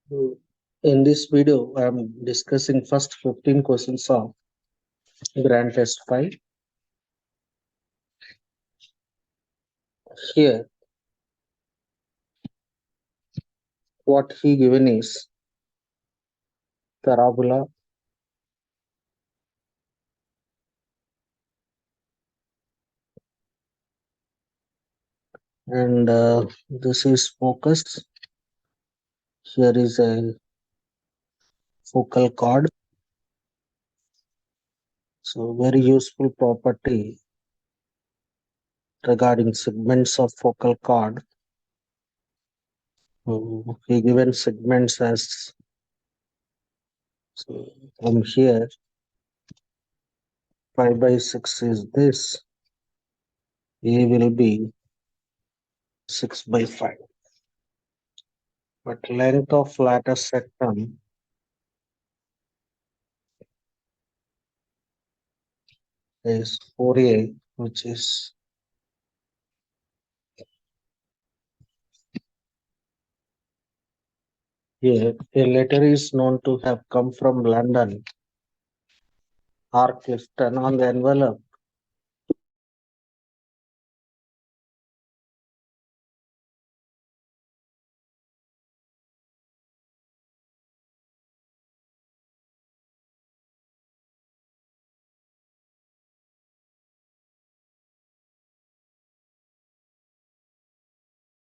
So, in this video, I am discussing first 15 questions of Grand Test 5. Here, what he given is parabola and this is focus. Here is a focal chord. So, very useful property regarding segments of focal chord. So, he given segments as so from here 5 by 6 is this. A will be 6 by 5. But length of lattice sectum is 4A, which is here. A letter is known to have come from London or Clifton on the envelope.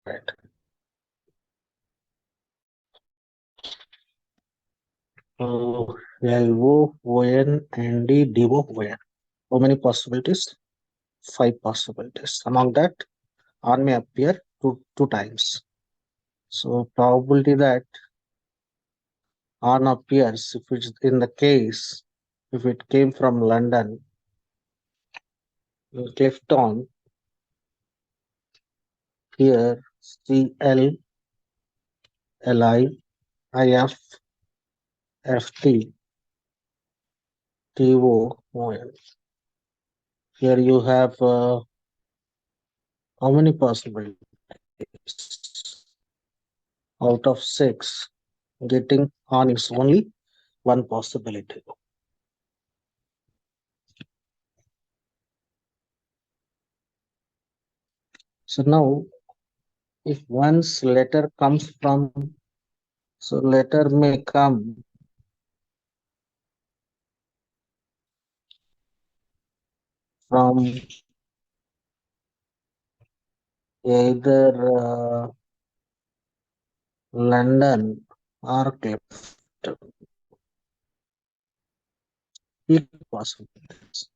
Right. So LO, ON, and DO, ON. How many possibilities? 5 possibilities. Among that, on may appear two times. So probability that on appears if it's in the case if it came from London, Clifton, here CL, LI, IF, FT, TO, ON. Here you have how many possibilities? Out of 6, getting on is only one possibility. So now, if one's letter comes from, so letter may come from either London or Clifton. It possibilities.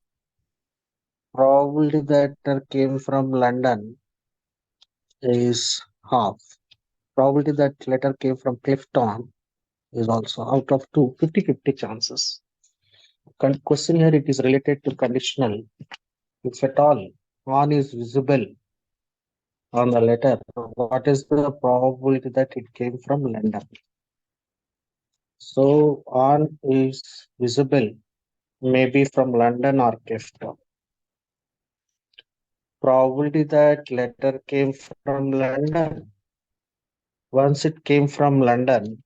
Probability that letter came from London is half. Probability that letter came from Clifton is also out of 2, 50-50 chances. Question here it is related to conditional. If at all on is visible on the letter, what is the probability that it came from London? So on is visible maybe from London or Clifton. Probability that letter came from London. Once it came from London,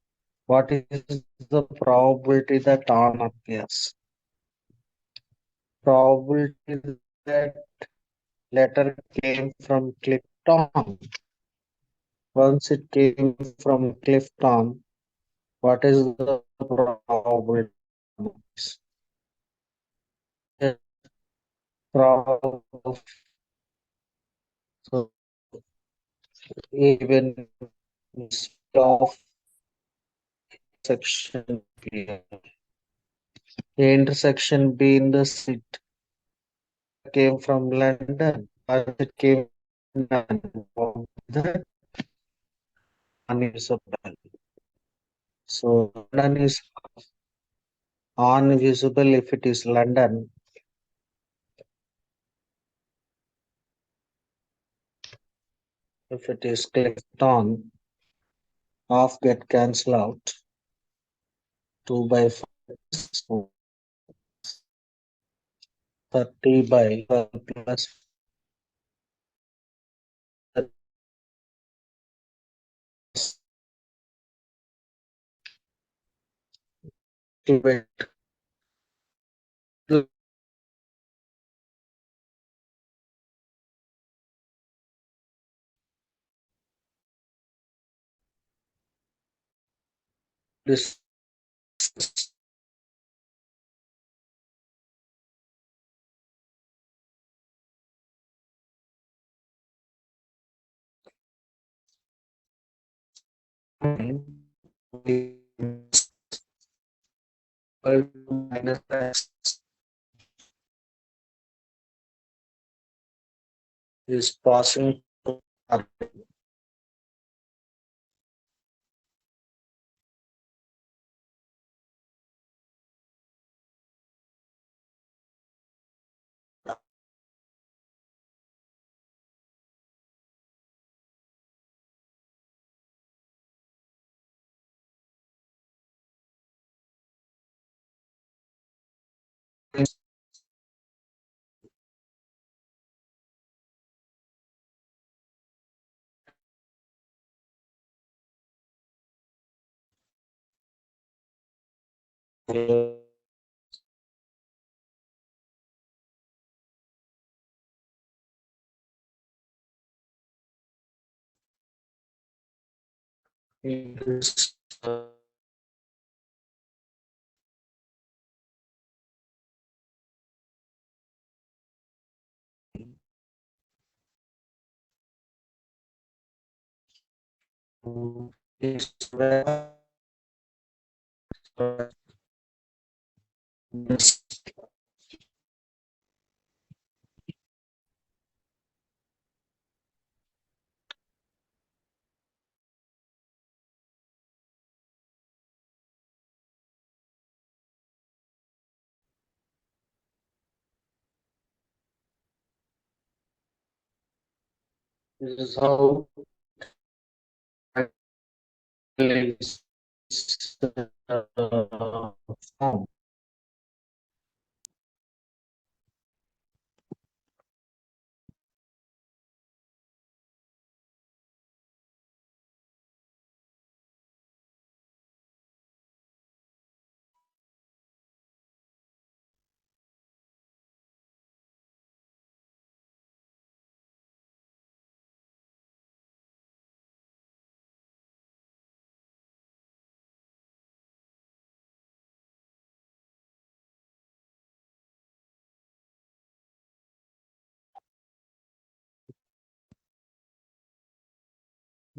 what is the probability that on appears? Probability that letter came from Clifton. Once it came from Clifton, what is the probability? So even of section B, the intersection B in the seat came from London, or it came from London, that unusable. So London is unusable if it is London. If it is Clifton, half get cancelled out. 2 by 5, so 30 by 12 plus wait. This minus x is passing to R. This, is where this is how is formed.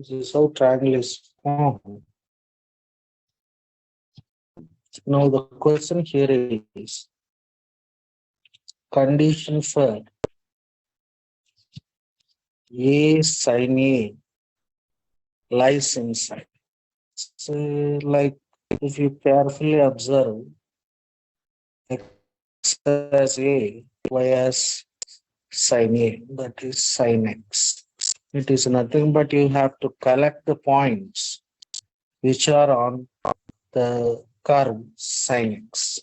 This is how triangle is formed. Now the question here is condition for A sin A lies inside. So, like if you carefully observe x as A, y as sin A, that is sin x. It is nothing but you have to collect the points which are on the curve sin x.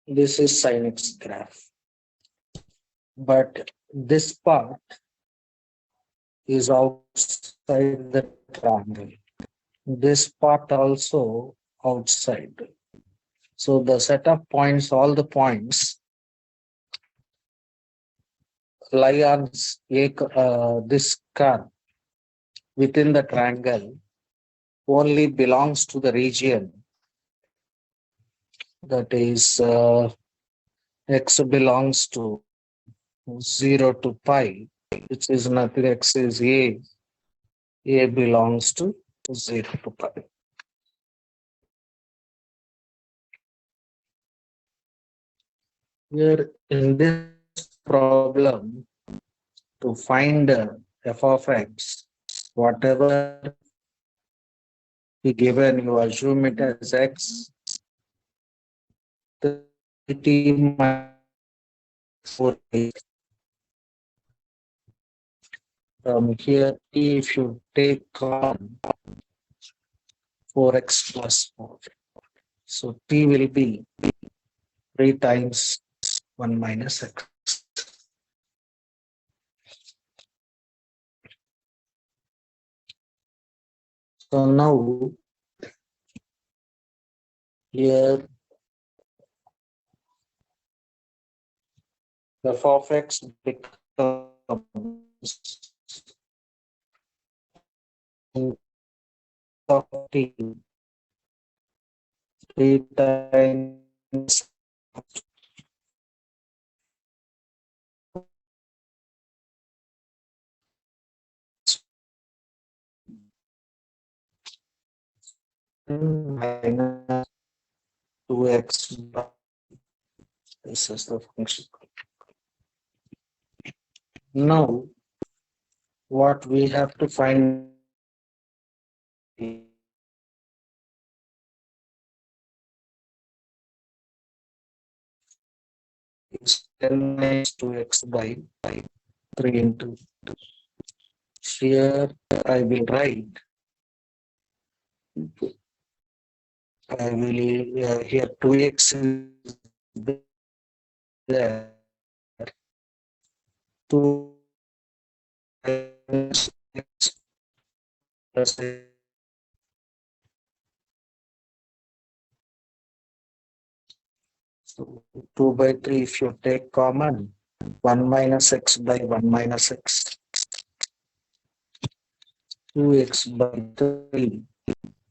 This is sin x graph. But this part is outside the triangle. This part also outside. So the set of points, all the points lie on this curve within the triangle only belongs to the region that is x belongs to 0 to pi, which is nothing, x is a belongs to 0 to pi. Here in this problem, to find f of x, whatever you given, you assume it as x, 30 minus 4 from here t, if you take common 4x plus 4, so t will be 3 times 1 minus x. So now here f of x becomes of t 3 times minus 2x. This is the function. Now, what we have to find is 10 minus 2x by 3 into. Here I will write, I will here 2x is there, 2 times x plus so 2 by 3 if you take common, 1 minus x by 1 minus x, 2x by 3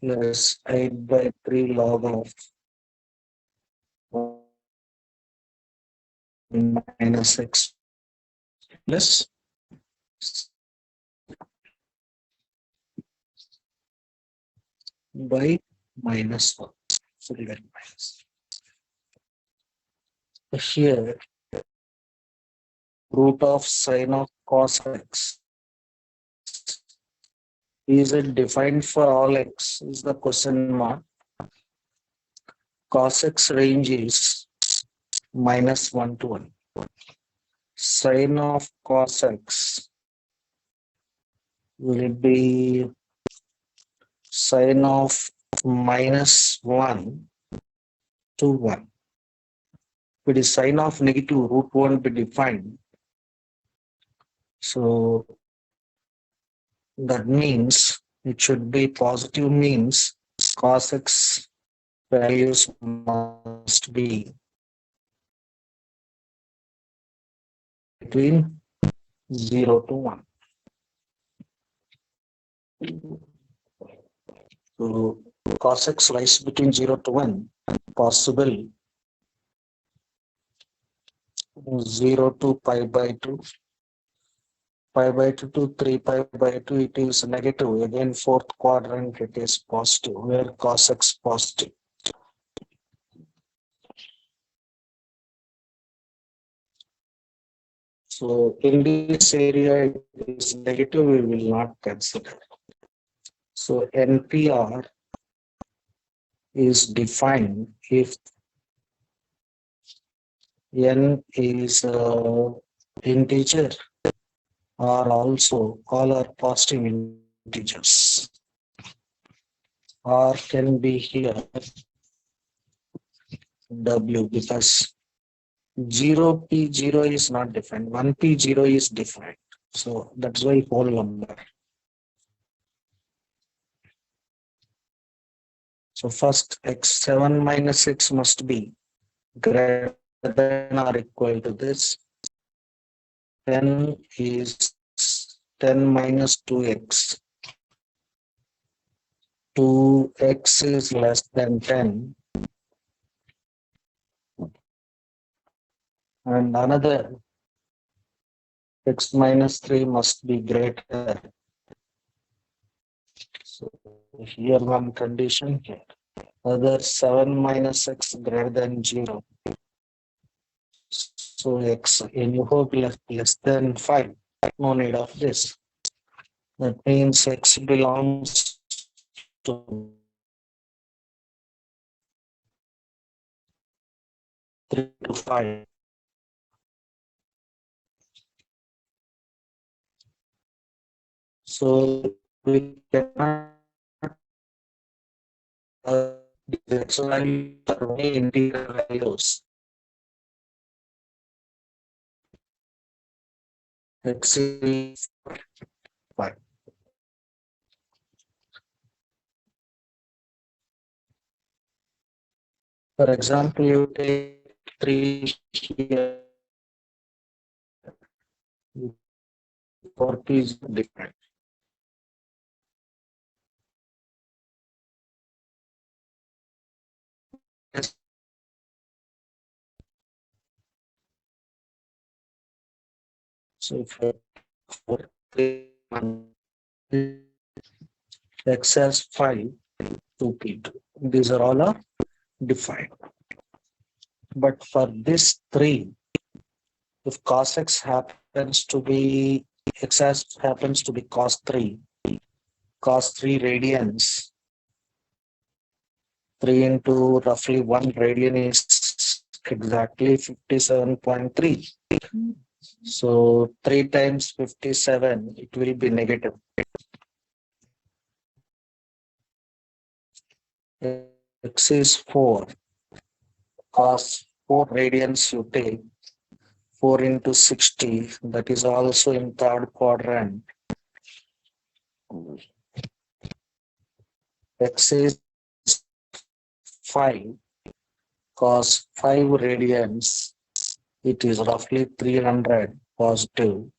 plus 8 by 3 log of 1 minus x plus by minus 1. So divided minus. Here, root of sine of cos x. Is it defined for all x? Is the question mark. Cos x range is minus 1 to 1. Sine of cos x will be sine of minus 1 to 1. If it is sine of negative, root won't be defined. So that means it should be positive, means cos x values must be between 0 to 1. So cos x lies between 0 to 1, possible 0 to pi by 2, pi by 2 to 3 pi by 2, it is negative. Again, fourth quadrant, it is positive, where cos x positive. So in this area, it is negative, we will not consider. So NPR is defined if n is integer or also all are positive integers, or can be here w, because 0p0 is not defined, 1p0 is defined, so that's why whole number. So first x7 minus x must be greater than or equal to this. 10 is 10 minus 2x. 2x is less than 10. And another x minus 3 must be greater. So here one condition here. Other 7 minus x greater than 0. So x anyhow less than 5. No need of this. That means x belongs to 3 to 5. So we cannot these x values are only integer values. X is 5. For example, you take 3 here, 40 is different. So if you 4, 3, 1, x has 5, 2p2. These are all are defined. But for this 3, if cos x happens to be x happens to be cos 3 radians, 3 into roughly 1 radian is exactly 57.3. So 3 times 57, it will be negative. X is 4. Cos 4 radians you take. 4 into 60, that is also in third quadrant. X is 5. Cos 5 radians, it is roughly 300 positive.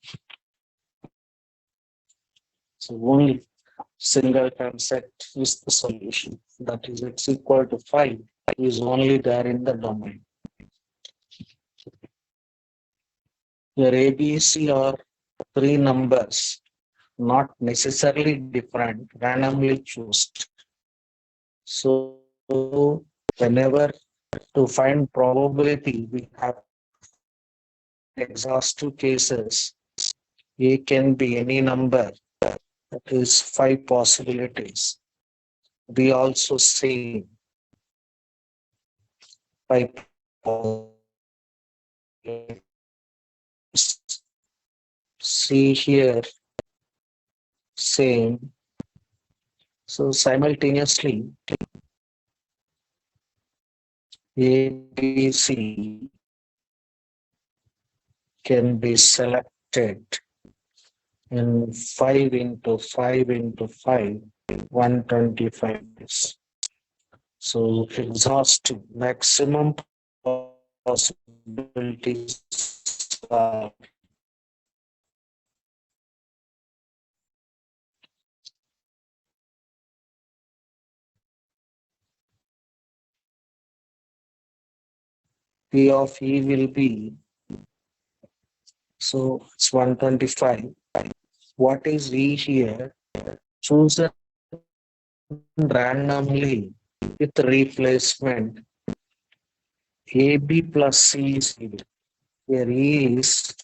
So only single concept is the solution. That is x equal to 5 is only there in the domain. Here ABC are 3 numbers, not necessarily different, randomly chosen. So whenever to find probability, we have exhaustive cases. A can be any number, that is 5 possibilities. We also see 5 possibilities. See here, same. So simultaneously, A, B, C can be selected in 5 into 5 into 5, 125. So exhaustive maximum possibilities are P of E will be, so it's 125. What is E here? Chosen randomly with replacement. AB plus C is given. Here E is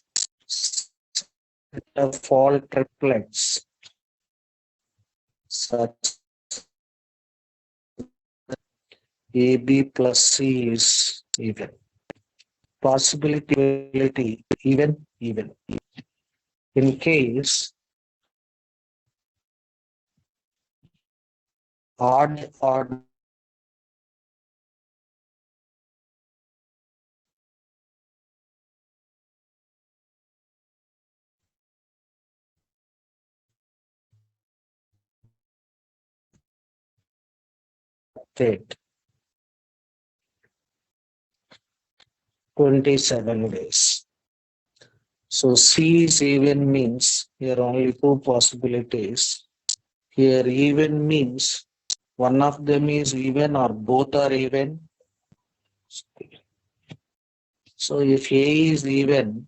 of all triplets such AB plus C is even. Possibility even. In case odd state 27 days. So C is even means here only 2 possibilities. Here even means one of them is even or both are even. So if A is even,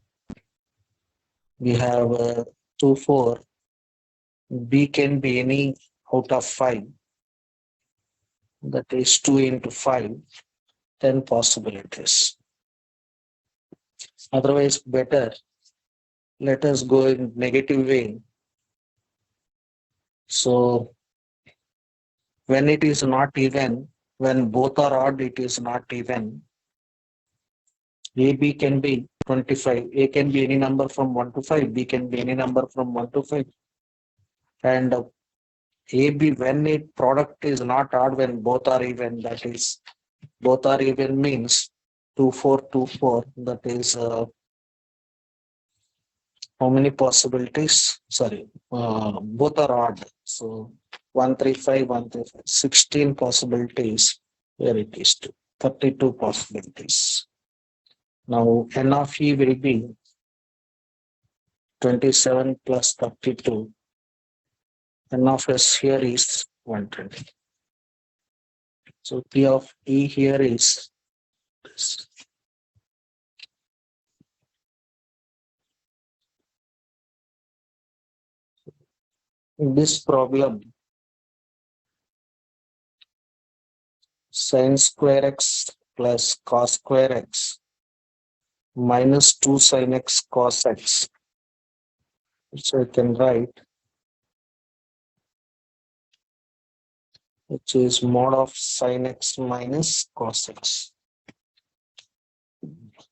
we have 2, 4. B can be any out of 5. That is 2 into 5, 10 possibilities. Otherwise, better let us go in negative way. So when it is not even, when both are odd, it is not even. AB can be 25. A can be any number from 1 to 5. B can be any number from 1 to 5. And AB, when it product is not odd, when both are even, that is, both are even means 2424, that is how many possibilities? Sorry, both are odd. So 135, 135, 16 possibilities. Here it is 32 possibilities. Now N of E will be 27 plus 32. N of S here is 120. So P of E here is this. In this problem, sin square x plus cos square x minus 2 sin x cos x. So I can write, which is mod of sin x minus cos x,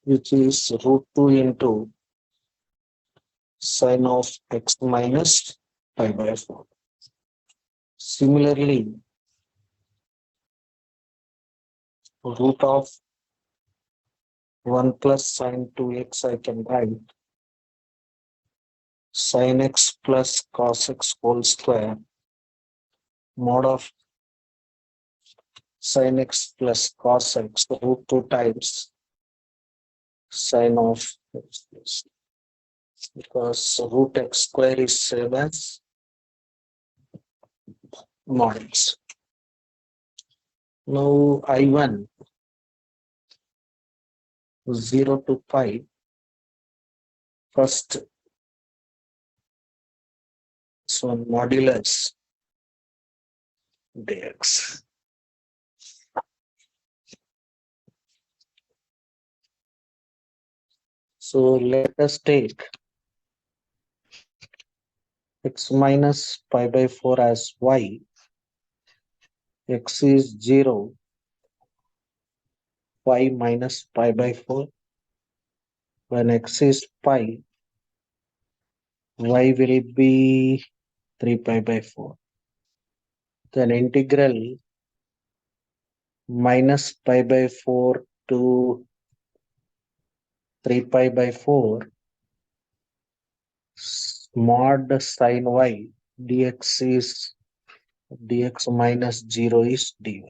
which is root 2 into sin of x minus pi by 4. Similarly, root of 1 plus sin 2x I can write sin x plus cos x whole square mod of sin x plus cos x root 2 times sin of x, because root x square is same as mod x. Now I1 0 to pi, first so modulus dx. So let us take x minus pi by 4 as y, x is 0, y minus pi by 4. When x is pi, y will be 3 pi by 4. Then integral minus pi by 4 to 3 pi by 4 mod sin y dx is dx minus 0 is dy.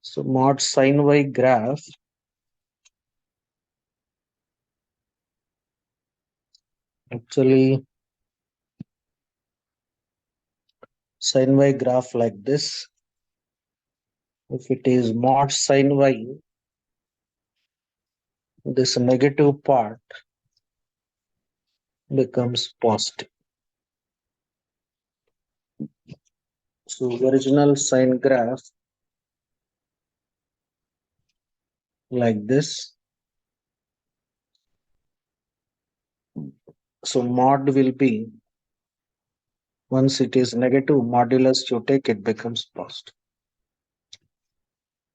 So mod sin y graph actually sin y graph like this. If it is mod sin y, this negative part becomes positive. So original sine graph like this. So mod will be, once it is negative, modulus you take, it becomes positive.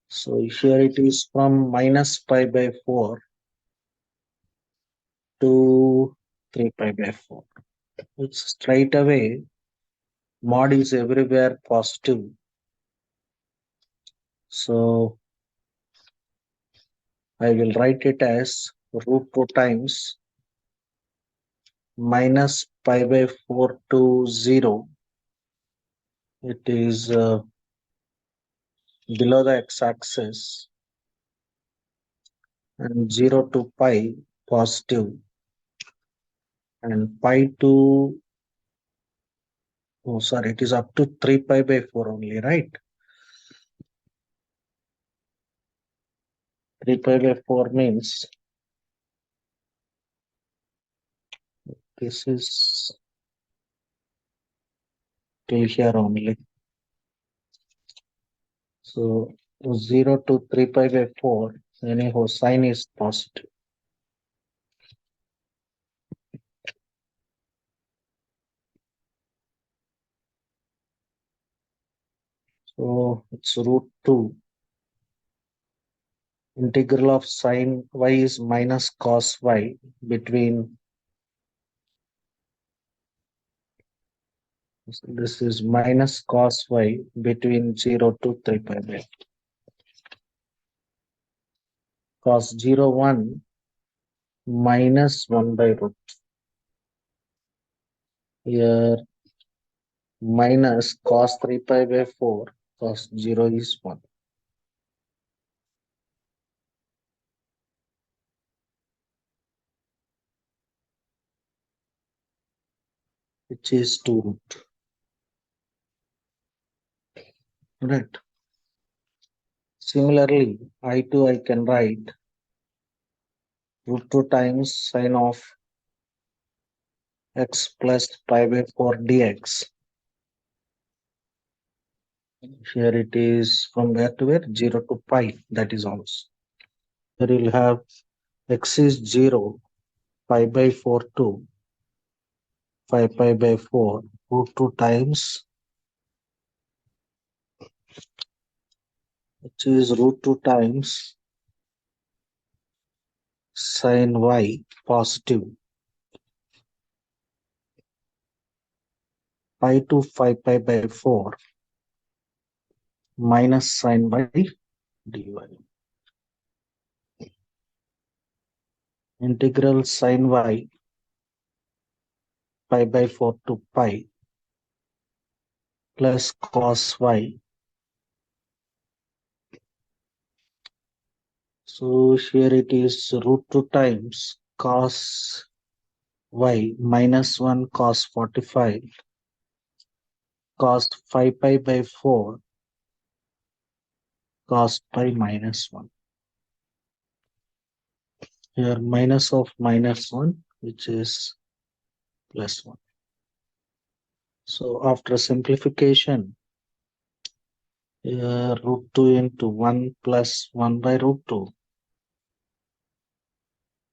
So here it is from minus pi by 4 to 3 pi by 4. It's straight away, mod is everywhere positive. So I will write it as root 2 times minus pi by 4 to 0. It is below the x-axis, and 0 to pi positive, and pi to, oh sorry, it is up to 3 pi by 4 only, right? 3 pi by 4 means this is till here only. So 0 to 3 pi by 4, anyhow, sign is positive. So it's root 2. Integral of sine y is minus cos y between So this is minus cos y between 0 to 3 pi by cos 0 1 minus 1 by root. Here minus cos 3 pi by 4 cos 0 is 1, which is 2 root. Right. Similarly, I2 I can write root 2 times sine of x plus pi by 4 dx. Here it is from where to where? 0 to pi, that is also. Here you'll have x is 0, pi by 4 2, 5 pi by 4, root 2 times, which is root 2 times sine y positive, pi to 5 pi by 4 minus sine y dy. Integral sine y pi by 4 to pi plus cos y. So here it is root 2 times cos y minus 1 cos 45 cos 5 pi by 4 cos pi minus 1. Here minus of minus 1, which is plus 1. So after simplification, here root 2 into 1 plus 1 by root 2,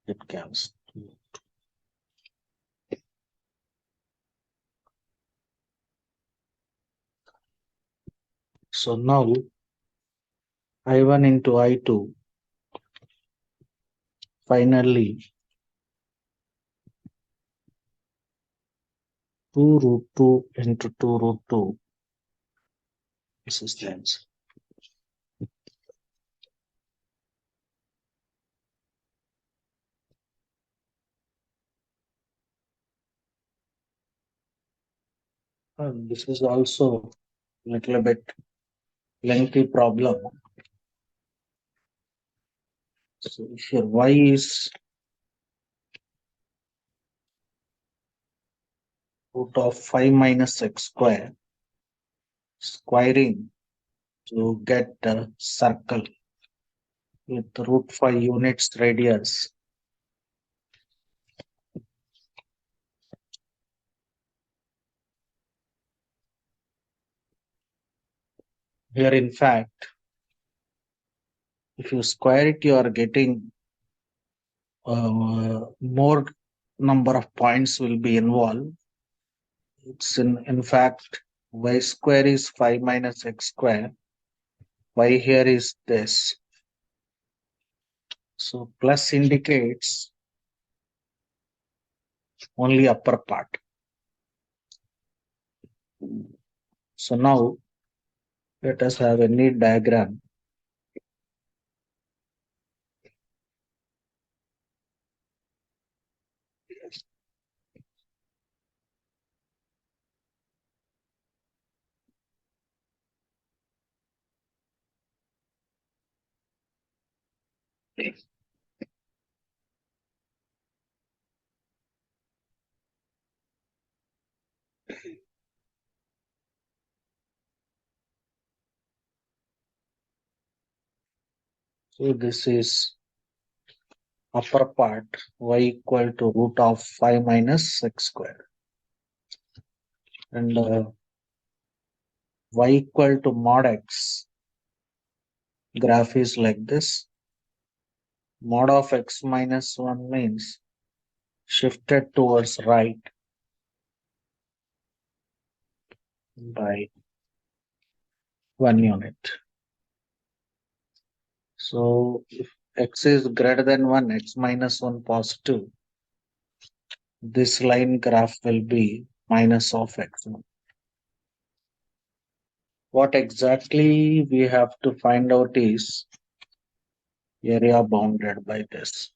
it comes. So now I1 into I2, finally 2 root 2 into 2 root 2. This is the answer. This is also a little bit lengthy problem. So here y is root of 5 minus x square, squaring to get a circle with root 5 units radius. Here in fact, if you square it, you are getting more number of points will be involved. It's in fact, y square is 5 minus x square. Y here is this. So plus indicates only upper part. So now let us have a neat diagram. So this is upper part, y equal to root of 5 minus x square. And y equal to mod x. Graph is like this. Mod of x minus 1 means shifted towards right by 1 unit. So if x is greater than 1, x minus 1 positive, this line graph will be minus of x1. What exactly we have to find out is area bounded by this.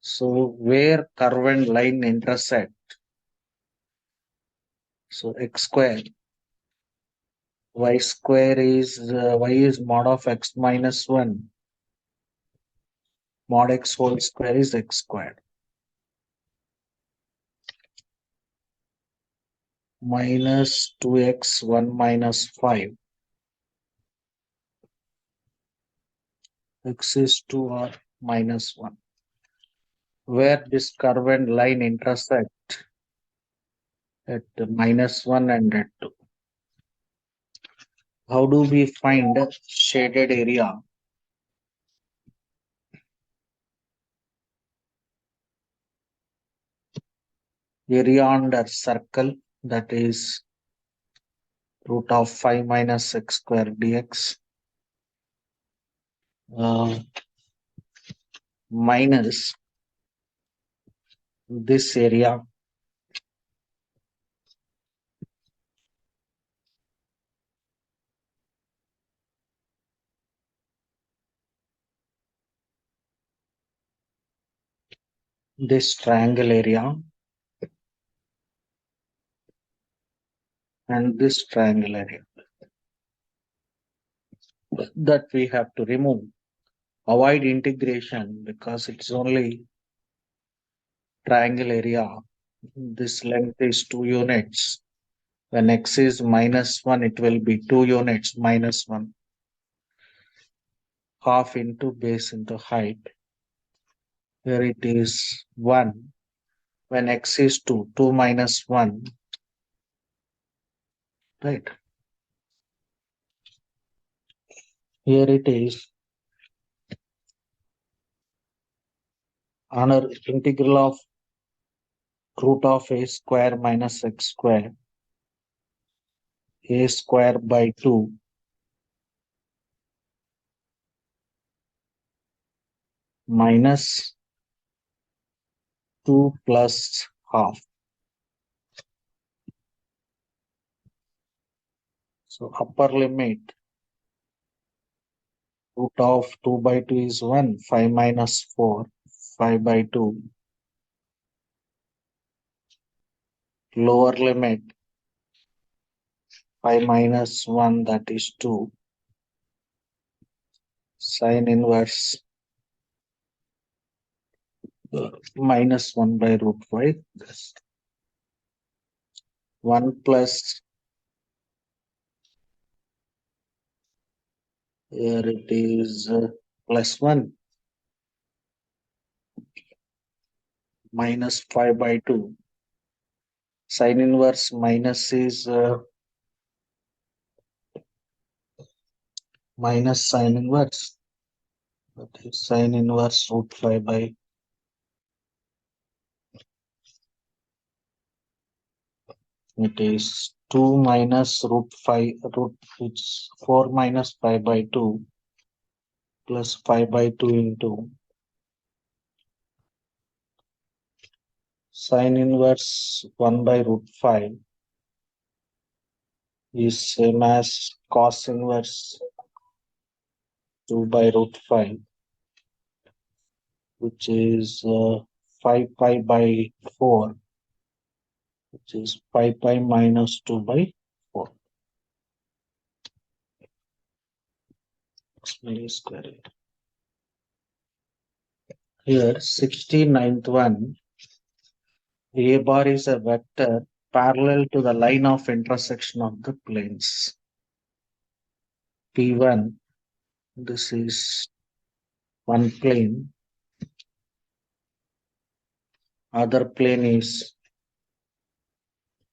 So where curve and line intersect, so x square, y is mod of x minus 1, mod x whole square is x squared, minus 2x 1 minus 5, x is 2 or minus 1. Where this curve and line intersect at minus 1 and at 2. How do we find shaded area? Area under circle, that is root of 5 minus x square dx, minus this area, this triangle area, and this triangle area, that we have to remove. Avoid integration because it's only triangle area. This length is 2 units. When x is minus 1, it will be 2 units minus 1. Half into base into height. Here it is 1. When x is 2, 2 minus 1. Right. Here it is under integral of root of a square minus x square, a square by 2 minus 2 plus half. So upper limit root of 2 by 2 is 1, 5 minus 4, 5 by 2. Lower limit 5 minus 1, that is 2. Sine inverse minus 1 by root 5. This 1 plus, here it is plus 1 minus 5 by 2. Sine inverse minus is minus sine inverse. That is sine inverse root 5 by, it is 2 minus root 5, it's 4 minus 5 by 2 plus 5 by 2 into sine inverse 1 by root 5 is same as cos inverse 2 by root 5, which is 5 pi by 4, which is 5 pi minus 2 by 4. Square. Here, 69th one, A bar is a vector parallel to the line of intersection of the planes. P1, this is one plane, other plane is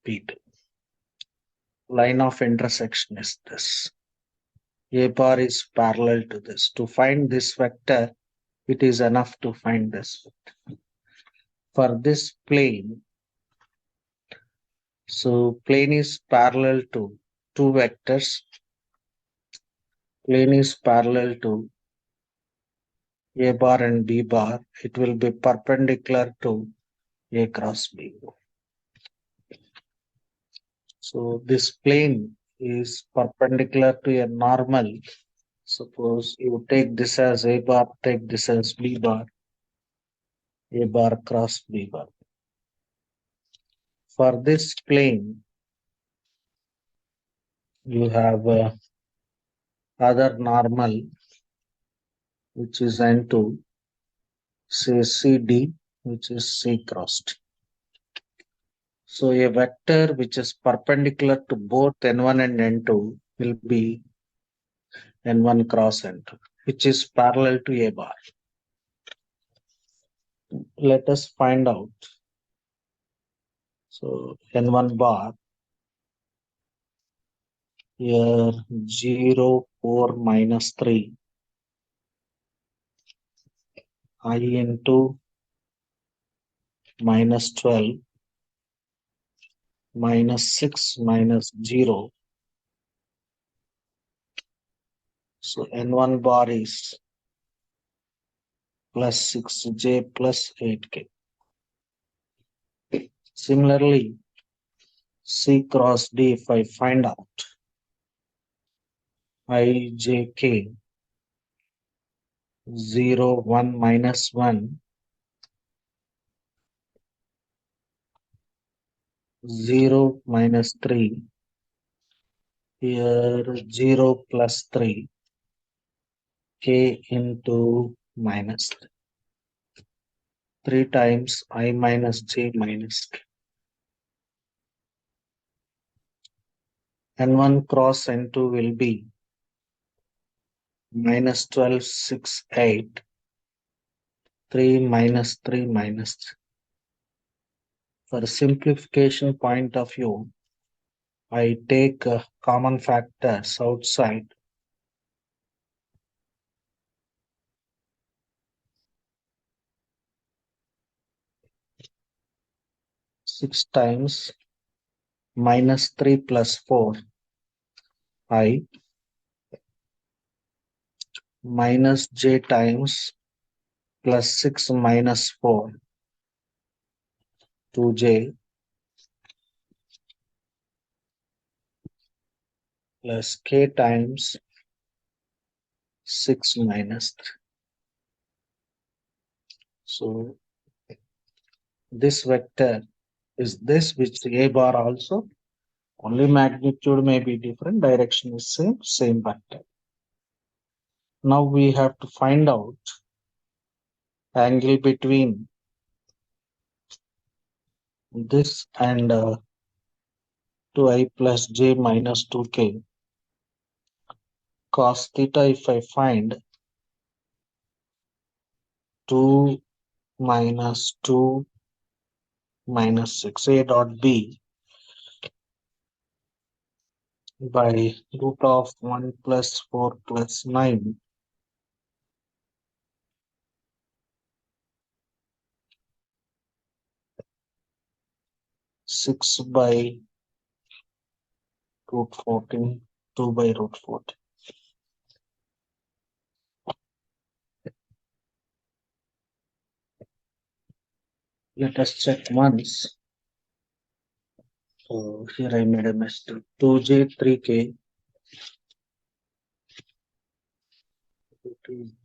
P2. Line of intersection is this. A bar is parallel to this. To find this vector, it is enough to find this vector. For this plane, so plane is parallel to two vectors. Plane is parallel to A bar and B bar. It will be perpendicular to A cross B. So this plane is perpendicular to a normal. Suppose you take this as A bar, take this as B bar, A bar cross B bar. For this plane, you have other normal, which is N2, say CD, which is C crossed. So a vector which is perpendicular to both N1 and N2 will be N1 cross N2, which is parallel to A bar. Let us find out. So N1 bar, here 0, 4, minus 3, I into minus 12, minus 6, minus 0. So N1 bar is plus 6J plus 8K. Similarly, C cross D, if I find out IJK 0, 1, minus 1, 0, minus 3, here 0 plus 3, K into minus 3. 3 times I minus J minus K. N1 cross N2 will be minus 12, 6, 8, 3 minus 3 minus 3. For simplification point of view, I take common factors outside. 6 times minus 3 plus 4, I minus J times plus 6 minus 4, 2J plus K times 6 minus 3. So this vector is this, which A bar also, only magnitude may be different, direction is same vector. Now we have to find out angle between this and 2I plus J minus 2K. Cos theta, if I find 2 minus 2 minus 6, A dot B by root of 1 plus 4 plus 9, six by root 14, 2 by root 14. Let us check once. So here I made a mistake. 2J 3K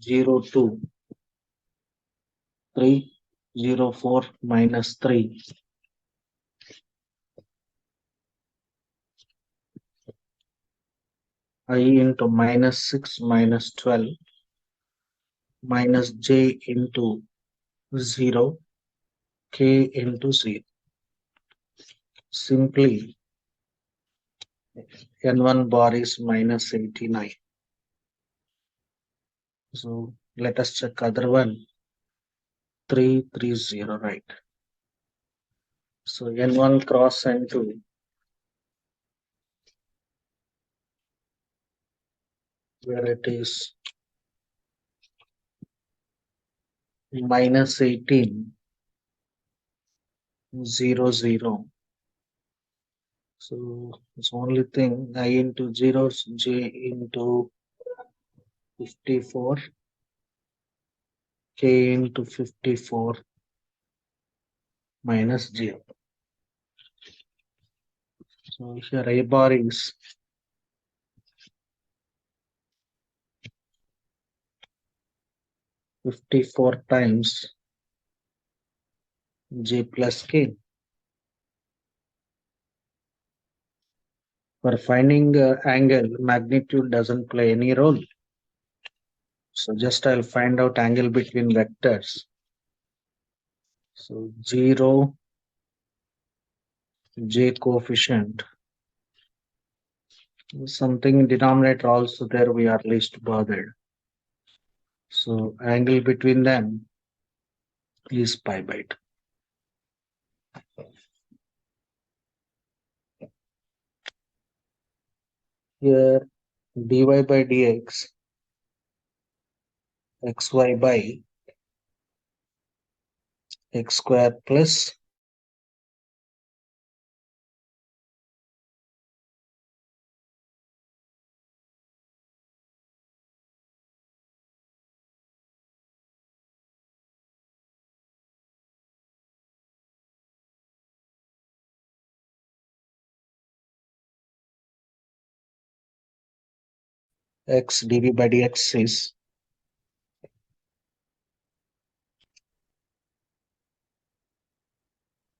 0 2 3 0 4 minus 3 I into minus 6 minus 12 minus J into 0 K into 0. Simply N1 bar is minus 89. So let us check other one. 330, right? So N1 cross N2, where it is minus 18, 0, 0. So it's only thing I into zeros, J into 54, K into 54 minus 0. So here A bar is 54 times J plus K. For finding angle, magnitude doesn't play any role. So just I'll find out angle between vectors. So 0, J coefficient. Something denominator also there we are least bothered. So angle between them is pi by 2. Here dy by dx xy by x square plus x dv by dx is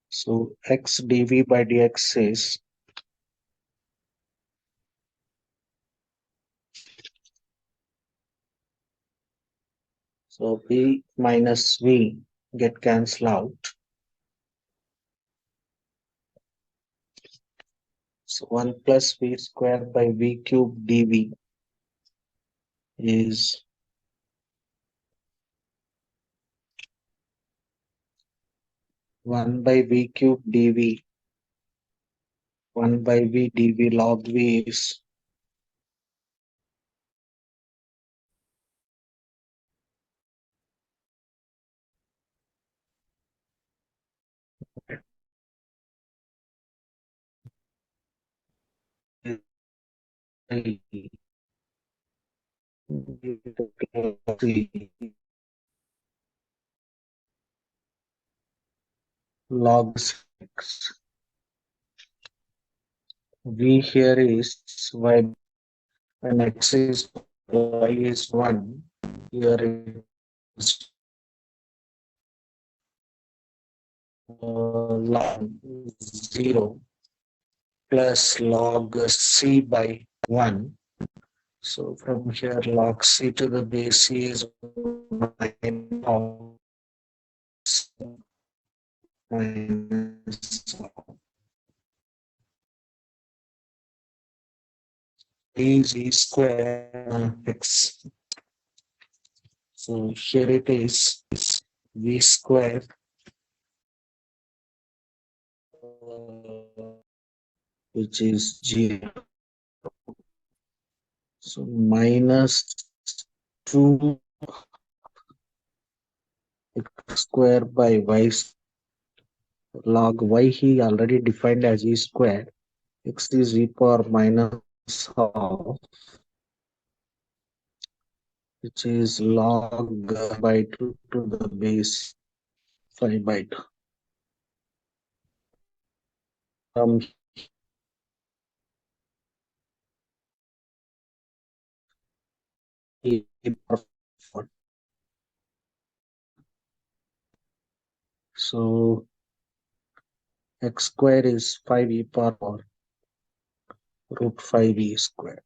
so x dv by dx is so v minus v get cancelled out. So 1 plus v square by v cube dv is 1 by v cube dv. 1 by v dv log v is log 6. V here is y when x is y is 1. Here it is log 0 plus log c by 1. So from here log c to the base c is minus z square x. So here it is v square which is 0. So minus 2 x square by y log y he already defined as e square. X is e power minus half, which is log by 2 to the base 5 by 2. From here, so x square is 5 e power root 5 e square.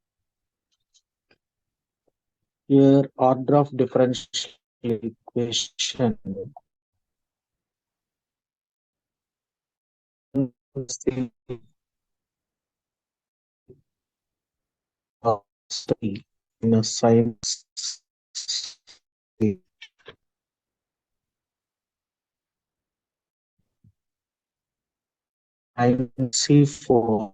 Here, order of differential equation in a science and C4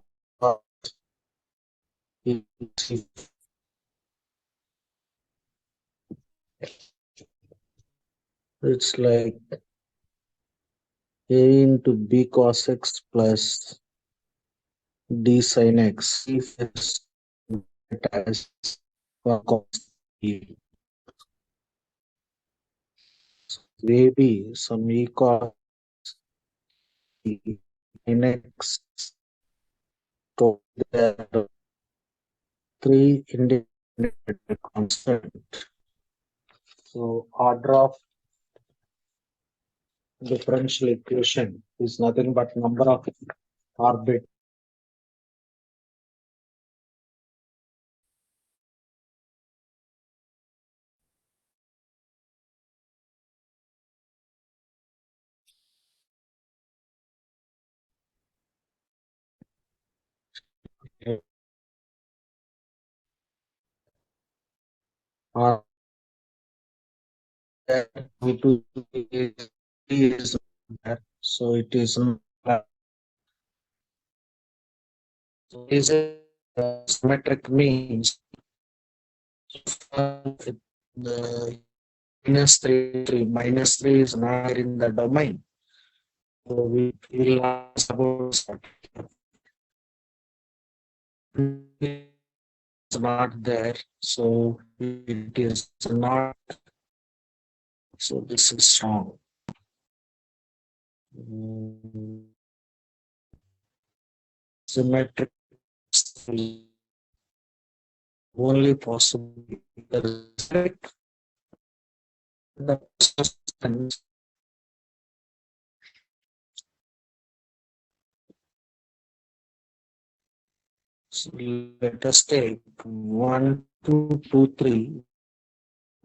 it's like a into b cos x plus d sin x. If it's as cos e, maybe some e cos e sin x. So there are three independent constant. So order of differential equation is nothing but number of orbit or V2 is there. So it is not. So is it symmetric means the minus three is not in the domain. So we will ask about it's not there. So it is not. So this is wrong. Symmetric is only possible the substance. So let us take 1, 2, 2, 3,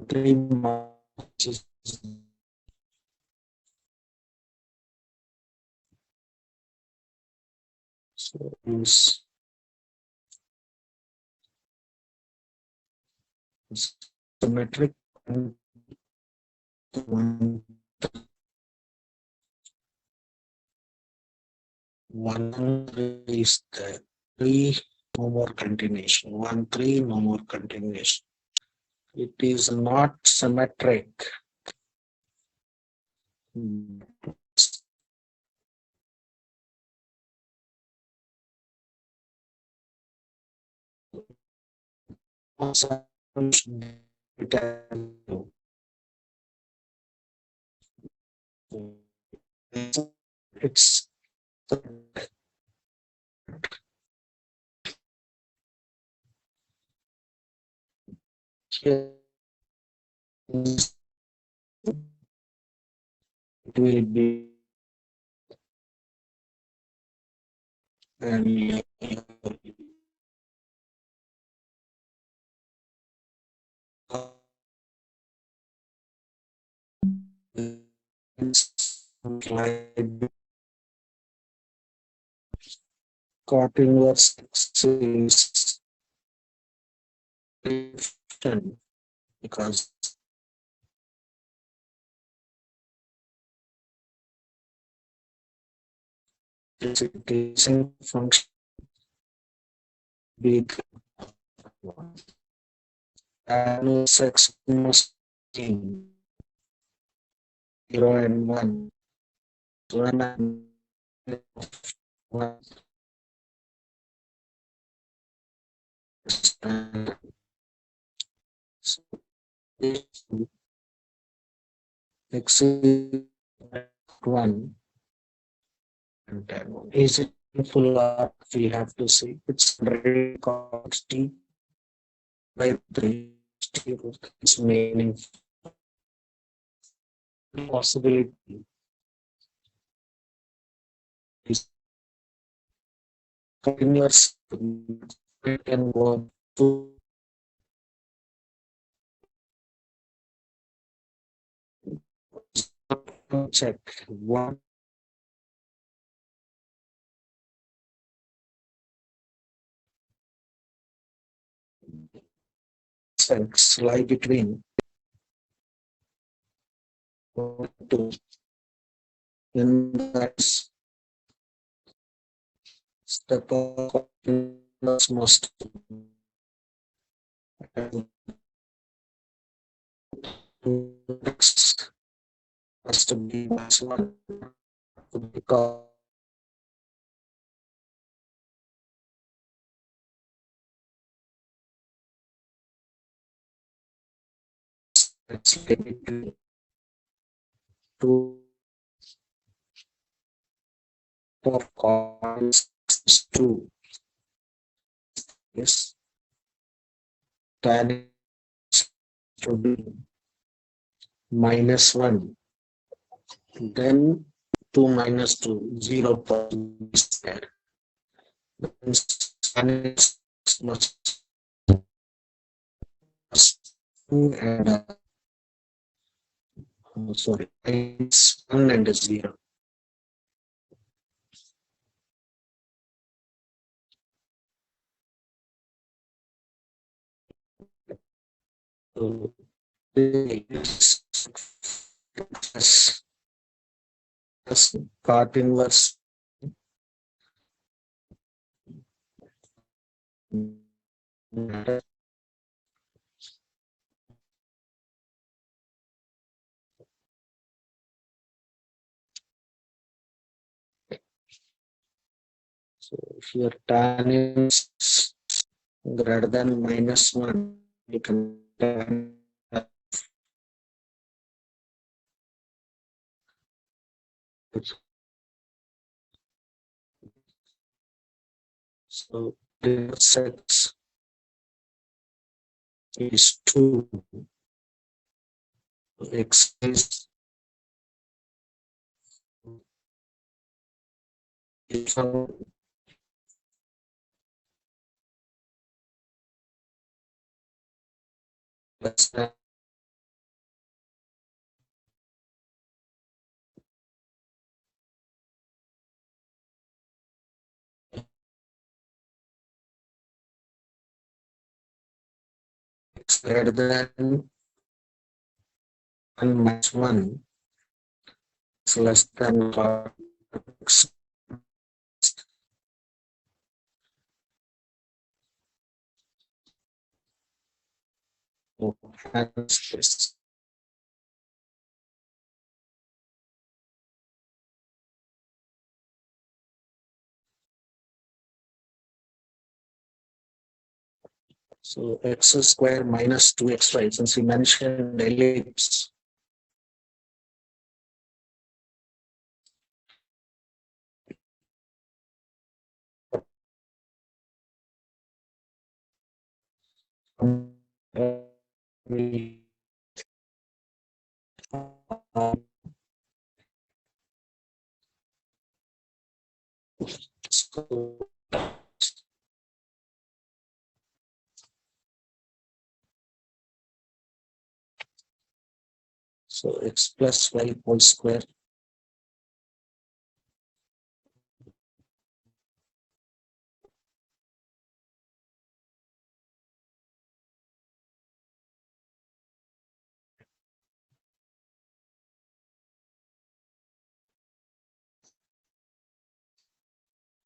3 marches. So is symmetric and 1, 1 is there. 3, no more continuation. 1, 3, no more continuation. It is not symmetric. It's it will be and slide cot inverse is different because multiplication function big and sex must be 0 and 1. 1 and 1 x is 1 and 10. Is it full or we have to see it's already cos t by 3 it's meaning possibility is continuous it can go to check one sex lie between 2 in that step of must has to be maximum because it's between 2 of coins 2 yes tan to be minus 1, then 2 minus 2, 0 possibility square. Then sin x must and sorry, it's 1 and 0. So this plus part inverse so here tan is greater than minus 1, you can so this x is 2, x is less than x greater than 1 minus 1 is less than x. So hence this. So x square minus 2xy, since we mentioned ellipse, we so x plus y whole square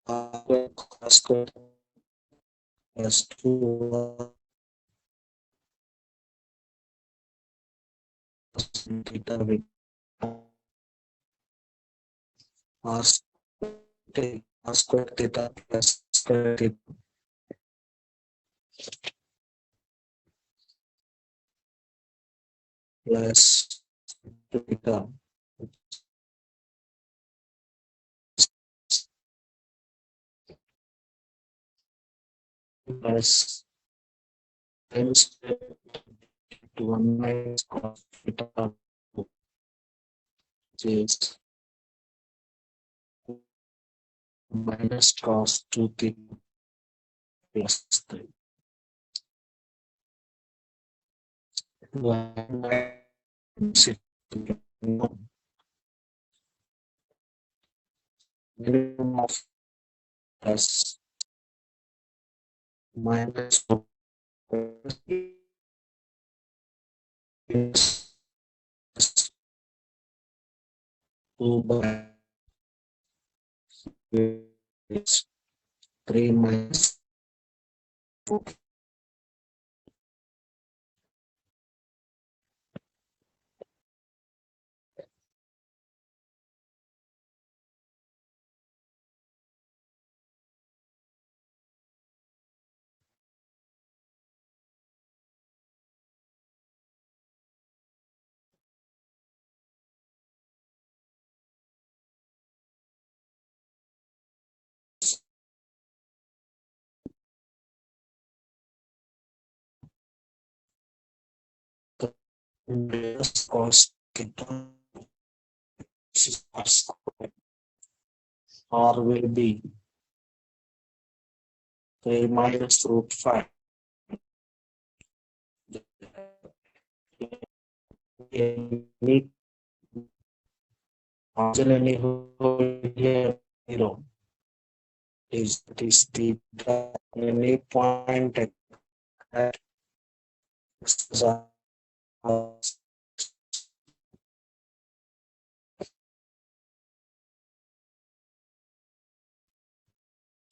cos square plus 2 theta with r square theta plus square theta plus theta plus times 1 minus cos theta, which is minus cos 2 theta plus 3. Minimum of plus minus 2 by 3 minus 4. Minus cos or will be a minus root 5. Any any here 0 is the any point at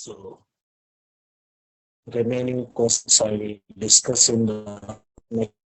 so remaining questions I will discuss in the next